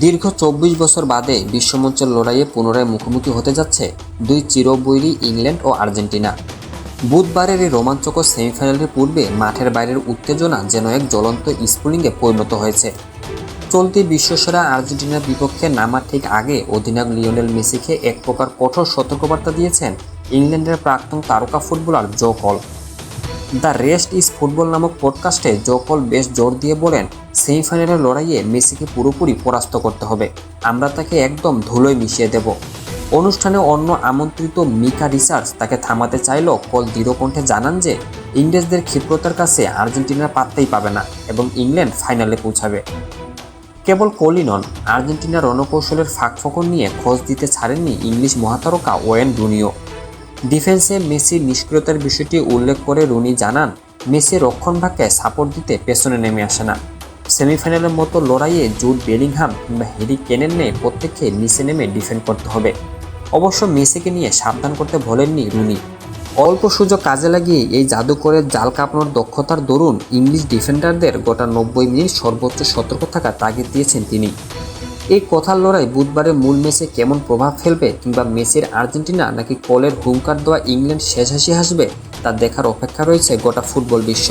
দীর্ঘ ২৪ বছর বাদে বিশ্বমঞ্চের লড়াইয়ে পুনরায় মুখোমুখি হতে যাচ্ছে দুই চিরবৈরী ইংল্যান্ড ও আর্জেন্টিনা। বুধবারের এই রোমাঞ্চকর সেমিফাইনালের পূর্বে মাঠের বাইরের উত্তেজনা যেন এক জ্বলন্ত স্ফুলিঙ্গে পরিণত হয়েছে। চলতি বিশ্বসেরা আর্জেন্টিনার বিপক্ষে নামার ঠিক আগে অধিনায়ক লিওনেল মেসিকে এক প্রকার কঠোর সতর্কবার্তা দিয়েছেন ইংল্যান্ডের প্রাক্তন তারকা footballer Joe Cole. The rest is football নামক পডকাস্টে জো কল বেশ জোর দিয়ে বলেন, সেমিফাইনালের লড়াইয়ে মেসিকে পুরোপুরি পরাস্ত করতে হবে, আমরা তাকে একদম ধুলোয় মিশিয়ে দেব। অনুষ্ঠানে অন্য আমন্ত্রিত মিকা রিচার্ডস তাকে থামাতে চাইলেও কল দৃঢ়কণ্ঠে জানান যে ইংরেজদের ক্ষিপ্রতার কাছে আর্জেন্টিনার পাত্তাই পাবে না এবং ইংল্যান্ড ফাইনালে পৌঁছাবে। কেবল কলই নন, আর্জেন্টিনার রণকৌশলের ফাঁকফোকর নিয়ে খোঁজ দিতে ছাড়েননি ইংলিশ মহাতারকা ওয়েন রুনিও। ডিফেন্সে মেসির নিষ্ক্রিয়তার বিষয়টি উল্লেখ করে রুনি জানান, মেসি রক্ষণভাগকে সাপোর্ট দিতে পেছনে নেমে আসে না। সেমিফাইনালের মতো লড়াইয়ে জুড বেলিংহাম কিংবা হ্যারি কেনের নিয়ে প্রত্যেককে নিচে নেমে ডিফেন্ড করতে হবে। অবশ্য মেসিকে নিয়ে সাবধান করতে ভোলেননি রুনি। অল্প সুযোগ কাজে লাগিয়ে এই জাদুকরের জাল কাঁপানোর দক্ষতার দরুন ইংলিশ ডিফেন্ডারদের গোটা ৯০ মিনিট সর্বোচ্চ সতর্ক থাকার তাগিদ দিয়েছেন তিনি। এই কথার লড়াই বুধবারের মূল ম্যাচে কেমন প্রভাব ফেলবে, কিংবা মেসির আর্জেন্টিনা নাকি কলের হুঙ্কার দেওয়া ইংল্যান্ড শেষ হাসি হাসবে, তা দেখার অপেক্ষা রয়েছে গোটা ফুটবল বিশ্ব।